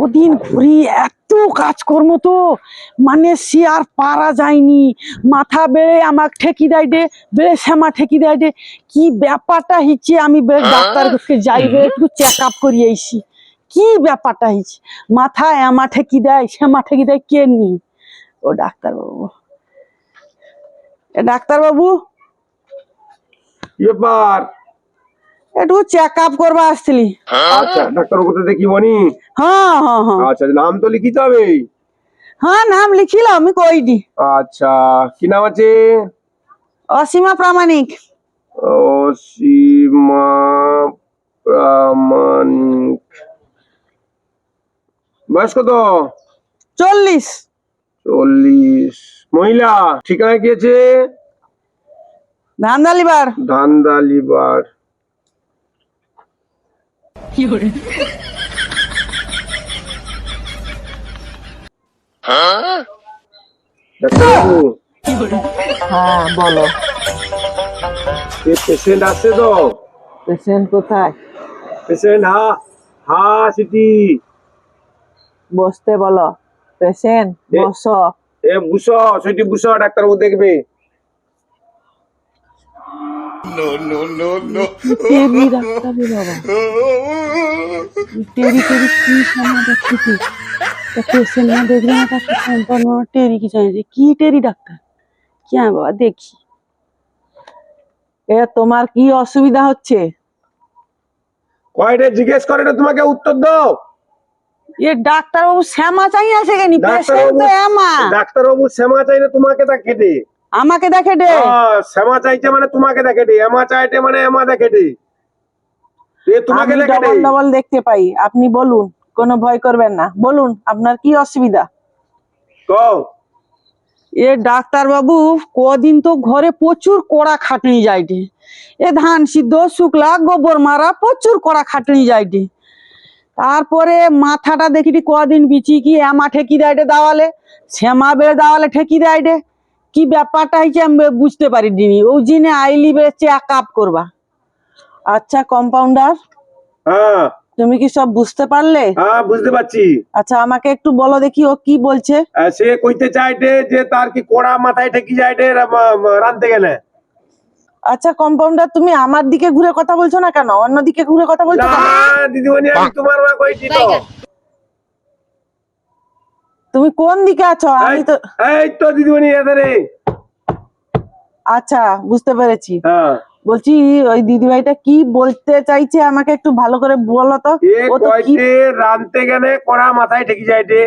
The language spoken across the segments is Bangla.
ওদিন ঘুরি এত কাজকর্ম তো মানে সে আর পারা যায়নি। মাথা বেড়ে আমাকে ঠেকি দেয় দে, বেড়ে শ্যামা ঠেকি দেয় দে। কি ব্যাপারটা হচ্ছে আমি ডাক্তার কাছে যাই একটু চেক আপ করি আইসি। কি ব্যাপারটা হচ্ছে মাথা এমা ঠেকি দেয় শ্যামা ঠেকি দেয় কে নি? ও ডাক্তারবাবু, ডাক্তারবাবু ব্যাপার? একটু চেক আপ করবা আসছিলি। আচ্ছা, ডাক্তার কোথা দেখি বনি? হ্যাঁ হ্যাঁ হ্যাঁ আচ্ছা, নাম তো লিখিতে হবে। হ্যাঁ নাম লিখিলাম আমি কইডি। আচ্ছা, কি নাম আছে? অসীমা প্রামাণিক। অসীমা প্রামাণিক। বয়স কত? 40। 40। মহিলা। ঠিকানা কি আছে? ধান্দালিবার। ধান্দালিবার। ডাক্তারবাবু, হ্যাঁ বলো। পেশেন্ট আসছে তো? পেশেন্ট কোথায়? পেশেন্ট হা সিটি। বসতে বলো। পেশেন্ট বসো। বুঝো সেটি বুঝো, ডাক্তারবাবু দেখবে। টেরি ডাক্তার বাবা, টেরি টেরি কি সময় দেখছি পেশেন্ট না দেখলে না তাকে সম্পূর্ণ টেরি কি জানি কি টেরি ডাক্তার কি বাবা দেখি। এ তোমার কি অসুবিধা হচ্ছে? কয়টা জিজ্ঞেস করে না তোমাকে উত্তর দাও। এ ডাক্তারবাবু শ্যামা চাই আছে কেন? পেশেন্ট তো এমা। ডাক্তারবাবু শ্যামা চাই না তোমাকে দেখে দে। আমাকে দেখে দে। শ্যামা চাইছে মানে তোমাকে দেখে দে, এমা চাইতে মানে এমা দেখে দে। তোমাকে দেখে দে। ডবল ডবল দেখতে পাই। আপনি বলুন, কোনো ভয় করবেন না, বলুন আপনার কি অসুবিধা। কও। এ ডাক্তারবাবু কদিন তো ঘরে প্রচুর কড়া খাটনি যাইটে। এ ধান সিদ্ধ শুকলা গোবর মারা প্রচুর কড়া খাটনি যাইটে। তারপরে মাথাটা দেখিটি কদিন বিচি কি এমা ঠেকি দেয় দাওয়ালে, শ্যামা বেড়ে দাওয়ালে ঠেকি দেয় দে। কি ব্যাপারটা হয়েছে আমি বুঝতে পারি দিনি। ওই জিনে আইলি বেড়ে চেক আপ করবা। আচ্ছা কম্পাউন্ডার, হ্যাঁ তুমি কি সব বুঝতে পারলে? হ্যাঁ বুঝতে পারছি। আচ্ছা আমাকে একটু বলো দেখি ও কি বলছে। সে কইতে চাইতে যে তার কি কোড়া মাথায় ঠেকি যাইতে রানতে গেলে। আচ্ছা কম্পাউন্ডার, তুমি আমার দিকে ঘুরে কথা বলছো না কেন? অন্য দিকে ঘুরে কথা বলছো কেন? দিদিমণি, আমি তোমার মা কইছি তো। তুমি কোন দিকে আছো? আমি তো এই তো দিদিমণি এধারে। আচ্ছা বুঝতে পেরেছি। হ্যাঁ, বলছি ওই দিদিভাইটা কি বলতে চাইছে আমাকে একটু ভালো করে বলো তো। ও তো কি কয়টে রানতে গেলে কোড়া মাথায় ঠেকি যাইতে।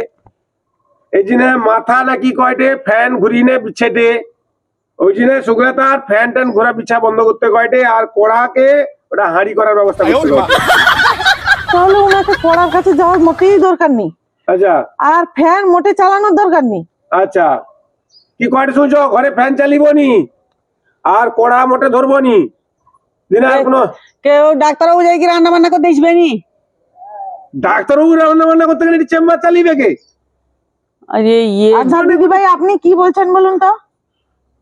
এই জন্য মাথা নাকি কয়টে ফ্যান ঘুরিয়ে বিছেটে। ওই জন্য শুকলে তার ফ্যান ট্যান ঘোরা বিছা বন্ধ করতে কয়টে, আর কোড়াকে ওটা হাঁড়ি করার ব্যবস্থা করতে কয়টে। তাহলে ওনাকে পড়ার কাছে যাওয়ার মোটেই দরকার নেই। আচ্ছা আর ফ্যান মোটে চালানোর দরকার নেই। আচ্ছা, কি কয়টে শুনছো? ঘরে ফ্যান চালিবনি আর কোড়া মোটে ধরবনি। দিন আর কোনো কেউ ডাক্তারবাবু যাই কি রান্না বান্না করতে আসবে নি? ডাক্তারবাবু রান্না বান্না করতে গেলে চেম্বার চালিবে কে? আরে ইয়ে আচ্ছা দিদিভাই আপনি কি বলছেন বলুন তো।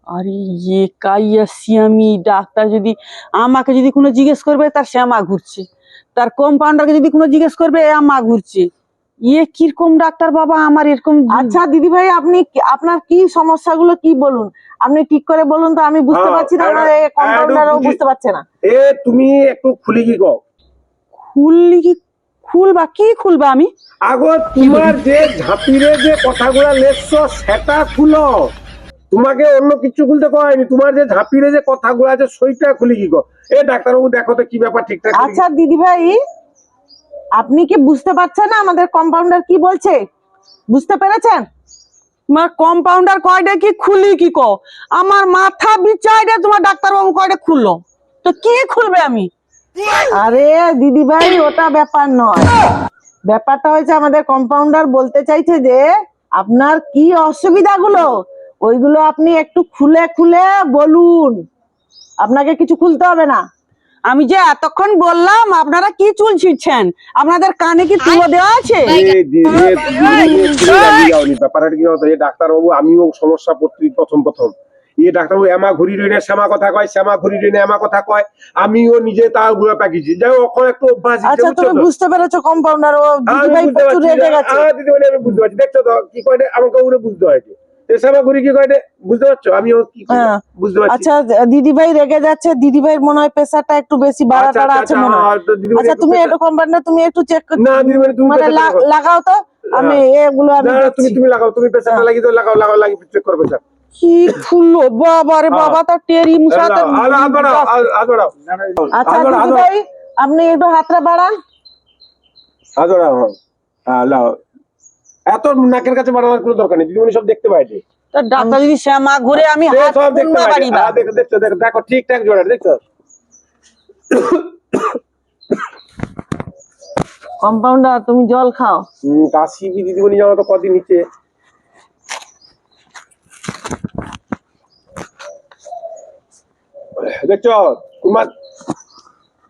আরে ইয়ে কাই আসছি আমি। ডাক্তার যদি আমাকে যদি কোনো জিজ্ঞেস করবে তার শ্যামা ঘুরছে, তার কম্পাউন্ডারকে যদি কোনো জিজ্ঞেস করবে আমা ঘুরছে। ইয়ে কিরকম ডাক্তার বাবা আমার এরকম। আচ্ছা দিদিভাই আপনি আপনার কি সমস্যাগুলো কি বলুন, আপনি ঠিক করে বলুন তো। আমি বুঝতে পারছি না, কম্পাউন্ডারও বুঝতে পারছে না। তুমি একটু খুলি কি কও। খুললি কি? খুলবা কি খুলবা আমি? আগো তোমার যে ঝাঁপিরে যে কথাগুলা লেখছো সেটা খুলো। তোমাকে অন্য কিছু খুলতে কয়নি। তোমার যে ঝাঁপিরে যে কথাগুলো আছে সেইটা খুলি কি কও। ডাক্তারবাবু দেখো তো কি ব্যাপার ঠিকঠাক। আচ্ছা দিদিভাই আপনি কি বুঝতে পারছেন না আমাদের কম্পাউন্ডার কি বলছে? বুঝতে পেরেছেন? তোমার কম্পাউন্ডার কয়টা কি খুলি কি কও? আমার মাথা বিচাইরে তোমার ডাক্তারবাবু কয়টা খুললো, তো কি খুলবে আমি? আরে দিদিভাই ওটা ব্যাপার নয়। ব্যাপারটা হয়েছে আমাদের কম্পাউন্ডার বলতে চাইছে যে আপনার কি অসুবিধাগুলো ওইগুলো আপনি একটু খুলে খুলে বলুন। আপনাকে কিছু খুলতে হবে না। আমি যে এতক্ষণ বললাম আপনারা কি চুল ছিঁড়ছেন? আপনাদের কানে কি তুলো দেওয়া আছে? ব্যাপারটা কি হতো, ডাক্তারবাবু আমিও সমস্যা পড়ছি প্রথম প্রথম। ইয়ে ডাক্তারবাবু এমা ঘুরি রইনে শ্যামা কথা কয়, শ্যামা ঘুরি রইনে এমা কথা কয়, আমিও নিজে তাও ঘুরে পাকিছি, যাই হোক ওখানে একটু অভ্যাস দিতে, আচ্ছা বুঝছো তুমি তো? বুঝতে পেরেছো কম্পাউন্ডার ও আমি দিদি ভাই বুঝতে প্রচুর পারছি, রেগে গেছে। দিদিমণি আমি বুঝতে পারছি, দেখছো তো কি কয় আমাকে ওরে বুঝতে হয়, শ্যামা ঘুরি কি কয় বুঝতে পারছো, আমিও কি করি, হ্যাঁ বুঝতে পারছি। আচ্ছা দিদি ভাই রেগে যাচ্ছে, দিদি ভাইয়ের মনে হয় প্রেসারটা একটু বেশি বাড়া আচ্ছা টাড়া আচ্ছা আছে আচ্ছা, মনে হয়। তো দিদিমণি আচ্ছা একটু তুমি pressure- একটু কম্পাউন্ডার তুমি একটু চেক না দিদিমণি তুমি মানে pressure দেখো। লাগাও তো, আমি এগুলো আমি না দেখছি। তুমি লাগাও, তুমি প্রেসারটা লাগিয়ে দাও, লাগাও লাগাও লাগিয়ে চেক করবে স্যার। কি খুললো বাবা রে বাবা, তার টেরি মুসাতে। হাত বাড়াও, হাত বাড়াও, আচ্ছা হাত বাড়াও, দিদি ভাই আপনি একটু হাতটা বাড়ান। হাত বাড়াও, হ্যাঁ লাও। এত নাকের কাছে বাড়ানোর কোনো দরকার নেই, দিদিমণি সব দেখতে পাইছে, তো ডাক্তার যদি শ্যামা ঘুরে আমি হাত সব দেখতে কোনবা পাইছে। বাড়িবা। দেখো দেখছো, দেখো দেখো ঠিকঠাক জোড়া, দেখছো? কম্পাউন্ডার তুমি জল খাও। কাশি দিদিমণি যাওয়া তো কদিন নিচে, দেখছো তোমার,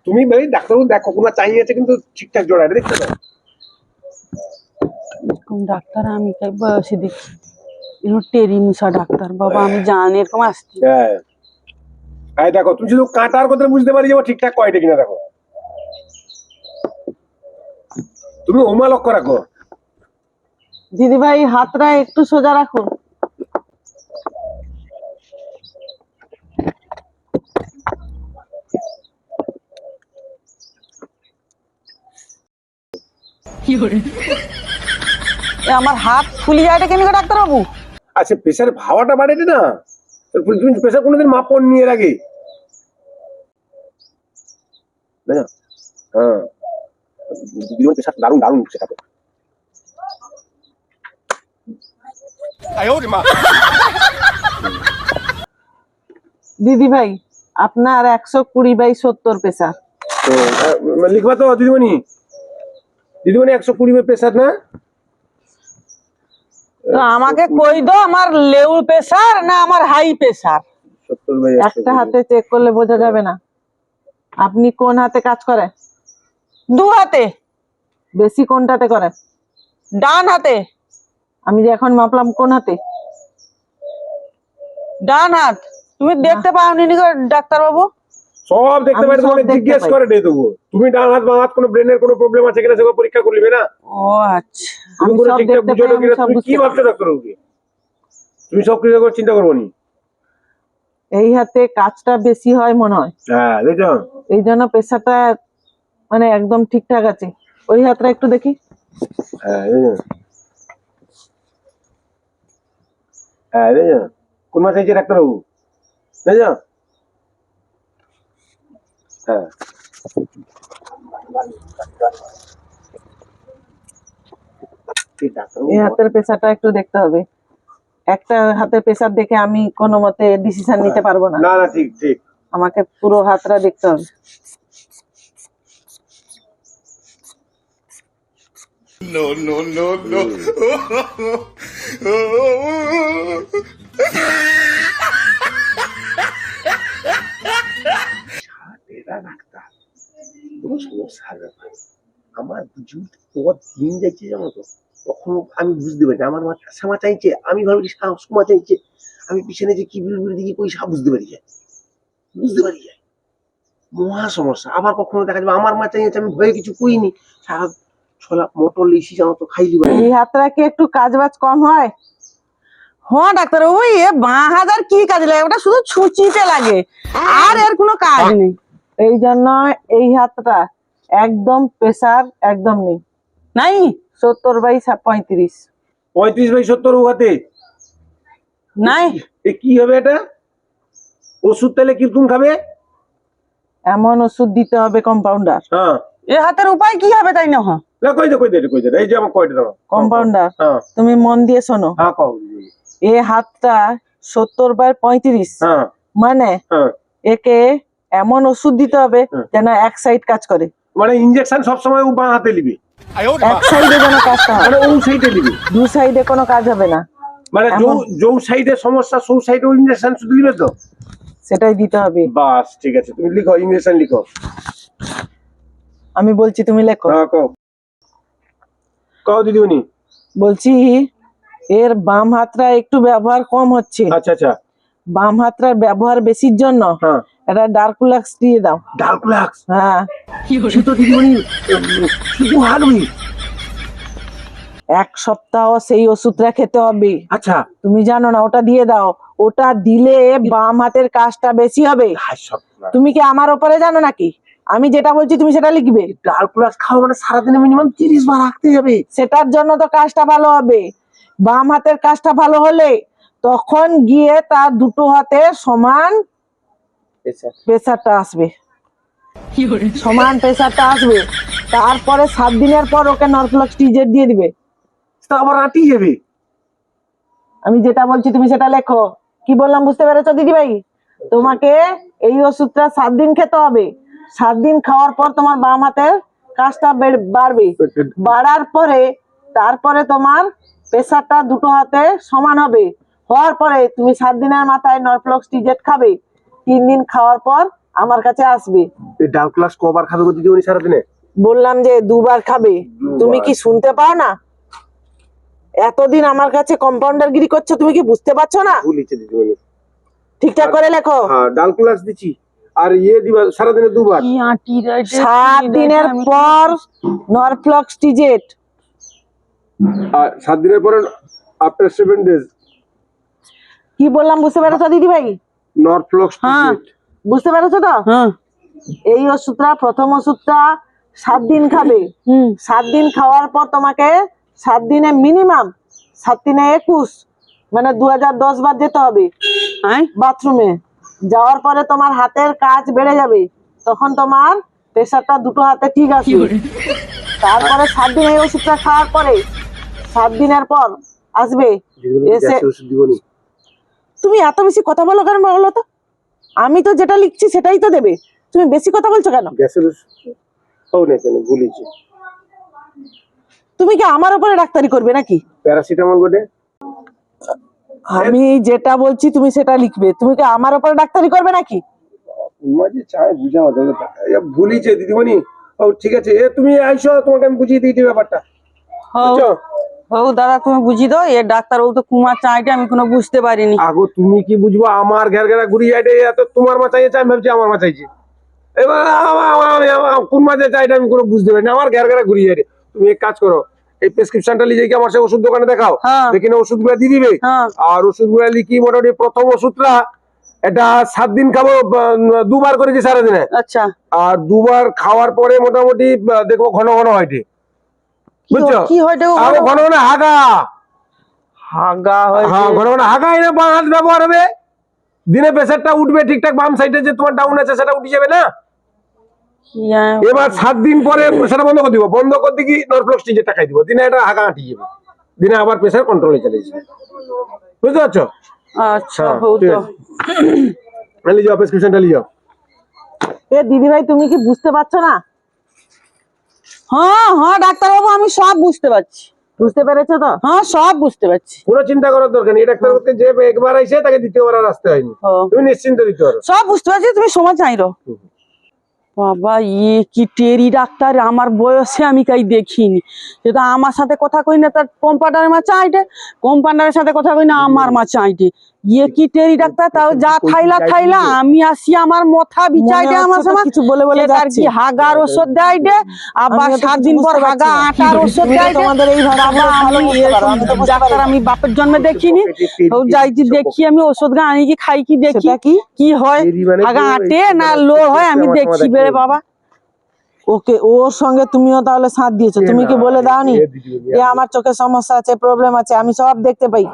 তুমি ভাই ডাক্তারবাবু দেখো তোমার চাহিয়ে আছে কিন্তু ঠিকঠাক জোড়া, দেখছো তো? এরকম ডাক্তার আমি তাই বয়সে দেখছি, এরকম টেরি মুসা ডাক্তার বাবা আমি জানি এরকম আসছি। হ্যাঁ এই দেখো তুমি শুধু কাটার কথা বুঝতে পারি যাবো ঠিকঠাক কয়টা কিনা, দেখো তুমি ওমা লক্ষ্য রাখো। দিদি ভাই হাতটা একটু সোজা রাখুন। আমার হাত ফুলি যায় কেন গো ডাক্তার বাবু? আচ্ছা প্রেশার ভাওয়াটা বাড়েছে না, তুমি প্রেশার কোনোদিন মাপন নিয়ে এর আগে? না হ্যাঁ দিদিমণি প্রেশার দারুণ দারুণ সেটা তো। দিদি ভাই আপনার 120/70 প্রেসার। তো লিখবা তো দিদিমণি, দিদিমণি 120 প্রেশার না? তো আমাকে কই দাও আমার লেউ প্রেসার না আমার হাই প্রেসার, 70/120। একটা হাতে চেক করলে বোঝা যাবে না। আপনি কোন হাতে কাজ করেন? দু হাতে। বেশি কোনটাতে করেন? ডান হাতে। আমি যে এখন মাপলাম কোন হাতে? ডান হাত। তুমি দেখতে পাওনি নি গো ডাক্তার বাবু? সব দেখতে আমি পাই, সব তোমাকে দেখতে জিজ্ঞেস পাই। করে দে দেবো, তুমি ডান হাত বাঁ হাত কোনো ব্রেনের কোনো প্রবলেম আছে কিনা সেগুলো পরীক্ষা করবে না? ও আচ্ছা তুমি আমি কোনো সব ঠিকঠাক দেখতে বুঝো পাই, না আমি কিনা, সব তুমি কি বুঝতে পাই। ভাবছো ডাক্তারবাবুকে? তুমি সব কিছু করে চিন্তা করবো নি। এই হাতে কাজটা বেশি হয় মনে হয়, হ্যাঁ দেখছো? এই জন্য প্রেসারটা মানে একদম ঠিকঠাক আছে। ওই হাতটা একটু দেখি। হ্যাঁ দেখছো? হ্যাঁ দেখছো কোন মাসে হয়েছে ডাক্তারবাবু, দেখছো? হ্যাঁ ঠিক ডাক্তারবাবু। এই হাতের প্রেসারটা একটু দেখতে হবে। একটা হাতের প্রেসার দেখে আমি কোনো মতে ডিসিশন নিতে পারবো না, না না ঠিক ঠিক। আমাকে পুরো হাতটা দেখতে হবে। No, no, no, no. Doctor কোনো সমস্যার ব্যাপার, আমার জীবন দিন যাচ্ছে জানো তো, তখন আমি বুঝতে পারি না আমার মাথা সামা চাইছে, আমি ভাবি সমা চাইছে, আমি পিছনে যে কি বিড়বিড় দিকে কই সব বুঝতে পারি যায়, বুঝতে পারি যায়, মহা সমস্যা। আবার কখনো দেখা যাবে আমার মা চাইছে, আমি ভয়ে কিছু কইনি, সারা ছোলা মটর লিসি জানো তো খাইলি বলে। এই হাতটা কি একটু কাজ বাজ কম হয়? হ্যাঁ ডাক্তার বাবু এ বাঁ হাত আর কি কাজ লাগে, ওটা শুধু ছুঁচিতে লাগে আর এর কোনো কাজ নেই। এই জন্য এই হাতটা একদম প্রেসার একদম নেই, নাই 70/35 35/70 উহাতে নাই। এ কি হবে এটা? ওষুধ তাহলে কিরকম খাবে? এমন ওষুধ দিতে হবে কম্পাউন্ডার। হ্যাঁ এ হাতের উপায় কি হবে তাই না? হ্যাঁ না কই দে এই যে আমার কয়টা দাও কম্পাউন্ডার হ্যাঁ তুমি মন দিয়ে শোনো, হ্যাঁ কও। এ হাতটা 70/35 হ্যাঁ মানে হ্যাঁ একে এমন ওষুধ দিতে হবে হ্যাঁ। যেন এক সাইড কাজ করে, মানে ইনজেকশন সবসময় ও বাঁ হাতে নিবি, এক সাইডে যেন কাজটা হয়, মানে ও সাইডে নিবি, দু সাইডে কোনো কাজ হবে না, মানে এমন- যৌ সাইডে সমস্যা সৌ সাইডে ও ইনজেকশন শুধু নিবে তো? সেটাই দিতে হবে। বাস ঠিক আছে, তুমি লিখো ইনজেকশন লিখো। আমি বলছি তুমি লেখো। হ্যাঁ কও কও দিদিমণি। বলছি এর বাম হাতটা একটু ব্যবহার কম হচ্ছে, আচ্ছা আচ্ছা বাম হাতটার ব্যবহার বেশির জন্য হ্যাঁ এটা ডার্কুলাক্স দিয়ে দাও। ডার্কুলাক্স হ্যাঁ, সে তো দিদিমণি শুধু হাগবি। 1 সপ্তাহ সেই ওষুধটা খেতে হবে। আচ্ছা তুমি জানো না, ওটা দিয়ে দাও। ওটা দিলে বাম হাতের কাজটা বেশি হবে। তুমি কি আমার ওপরে জানো নাকি? আমি যেটা বলছি তুমি সেটা লিখবে। ডার্কুলাক্স খাওয়া মানে সারাদিনে মিনিমাম 30 বার হাঁকতে যাবে। সেটার জন্য তো কাজটা ভালো হবে। বাম হাতের কাজটা ভালো হলে তখন গিয়ে তার দুটো হাতে সমান প্রেসারটা আসবে, সমান প্রেসারটা আসবে। তারপরে 7 দিনের পর ওকে নরফ্লক্স টিজেট দিয়ে দিবে। তা আবার আঁটি যাবে। আমি যেটা বলছি তুমি সেটা লেখো। কি বললাম বুঝতে পেরেছো দিদি ভাই? তোমাকে এই ওষুধটা 7 দিন খেতে হবে। 7 দিন খাওয়ার পর তোমার বাম হাতের কাজটা বাড়বে। বাড়ার পরে তারপরে তোমার প্রেসারটা দুটো হাতে সমান হবে। হওয়ার পরে তুমি 7 দিনের মাথায় নরফ্লক্স টিজেট খাবে। 3 দিন খাওয়ার পর আমার কাছে আসবে। এই ডার্কুলাক্স কবার খাবে গো দিদিমণি সারাদিনে? বললাম যে 2 বার খাবে। তুমি কি শুনতে পাও না? এতদিন আমার কাছে কম্পাউন্ডার গিরি করছো, তুমি কি বুঝতে পারছো না? ভুলিছে দিদিমণি। ঠিকঠাক করে লেখো। হ্যাঁ ডার্কুলাক্স দিছি আর দিবা সারাদিনে 2 বার। 7 দিনের পর নরফ্লক্স টিজেট। আর 7 দিনের পরে আফটার 7 ডেজ কি বললাম বুঝতে পেরেছো দিদি ভাই? নরফ্লক্স টিজেট। বুঝতে পেরেছো তো? এই ওষুধটা, প্রথম ওষুধটা 7 দিন খাবে। 7 দিন খাওয়ার পর তোমাকে 7 দিনে মিনিমাম 7 দিনে 21 মানে 2010 বার যেতে হবে বাথরুমে। যাওয়ার পরে তোমার হাতের কাজ বেড়ে যাবে। তখন তোমার প্রেসারটা দুটো হাতে ঠিক আসবে। তারপরে 7 দিন এই ওষুধটা খাওয়ার পরে 7 দিনের পর আসবে এসে। তুমি এত বেশি কথা বলো কেন বলো তো? আমি তো যেটা লিখছি সেটাই তো দেবে, তুমি বেশি কথা বলছো কেন? গ্যাসের ও না কেন ভুলিছে। তুমি কি আমার উপরে ডাক্তারি করবে নাকি? প্যারাসিটামল গোটে। আমি যেটা বলছি তুমি সেটা লিখবে। তুমি কি আমার উপরে ডাক্তারি করবে নাকি? মাঝে চাই বুঝাও দাদা, ভুলিছে দিদিমণি। ও ঠিক আছে, তুমি আইসো, তোমাকে আমি বুঝিয়ে দিই ব্যাপারটা। বুঝছো? হও দাদা, তুমি বুঝি দাও। এ ডাক্তার ও তো কুমার চাইটা আমি কোনো বুঝতে পারিনি। আগো তুমি কি বুঝবো? আমার ঘের ঘেরা ঘুরি যাইতে এত তোমার মা চাইছে, আমি ভাবছি আমার মা চাইছে। এবার কোন মাঝে চাইটা আমি কোনো বুঝতে পারি না। আমার ঘের ঘেরা ঘুরি যাইতে। তুমি এক কাজ করো, এই প্রেসক্রিপশনটা লিখে কি আমার সে ওষুধ দোকানে দেখাও। হ্যাঁ। দেখি না ওষুধ গুলা দিয়ে দিবে। আর ওষুধ গুলা লিখি মোটামুটি প্রথম ওষুধটা এটা 7 দিন খাবো, 2 বার করেছি সারাদিনে। আচ্ছা। আর 2 বার খাওয়ার পরে মোটামুটি দেখবো ঘন ঘন হয়টি। বুঝছো? কি হয় আরো ঘন ঘন হাগা। হাগা হ্যাঁ ঘন ঘন হাগা এনে বাম হাত ব্যবহার হবে। দিনে প্রেসারটা উঠবে ঠিকঠাক, বাম সাইডে যে তোমার ডাউন আছে সেটা উঠে যাবে না। এবার 7 দিন পরে সেটা বন্ধ করে দিব। বন্ধ করতে কি নরফ্লক্স টিজেট খাই দিব। দিনে এটা হাগা আঁটি যাবে। দিনে আবার প্রেসার কন্ট্রোলে চলে যাবে। বুঝতে পারছো? আচ্ছা হও তো। লিয়ে যাও, প্রেসক্রিপশনটা লিয়ে যাও। এ দিদি ভাই তুমি কি বুঝতে পারছো না? হ্যাঁ হ্যাঁ ডাক্তার বাবু, আমি সব বুঝতে পারছি। বুঝতে পেরেছো তো? হ্যাঁ সব বুঝতে পারছি। কোনো চিন্তা করার দরকার নেই। ডাক্তার করতে যে একবার আইছে তাকে দ্বিতীয়বার আর আসতে হয়নি। তুমি নিশ্চিন্ত দিতে পারো। সব বুঝতে পারছি, তুমি সময় চাইরো। বাবা কি টেরি ডাক্তার, আমার বয়সে আমি কাই দেখিনি। যেটা আমার সাথে কথা কই না তার কম্পাউন্ডারের মা চাইটে, কম্পাউন্ডারের সাথে কথা কই না আমার মা চাইটে। কি টেরি ডাক্তার, তাও যা থাইলা আমি আসি আমার মাথা বিচাইটে আমার সময় কিছু বলে বলে তার কি হাগার ওষুধ দেয় দে, আবার 7 দিন পর হাগা আটার ওষুধ দেয়। তোমাদের এই বাবা আমি ডাক্তার আমি বাপের জন্মে দেখিনি। তো যাইছি দেখি আমি ওষুধ গা আনি কি খাই কি দেখি কি হয়, হাগা আটে না লো হয় আমি দেখি বেড়ে বাবা। ওকে ওর সঙ্গে তুমিও তাহলে সাথ দিয়েছো। তুমি কি বলে দাওনি যে আমার চোখে সমস্যা আছে, প্রবলেম আছে? আমি সব দেখতে পাই।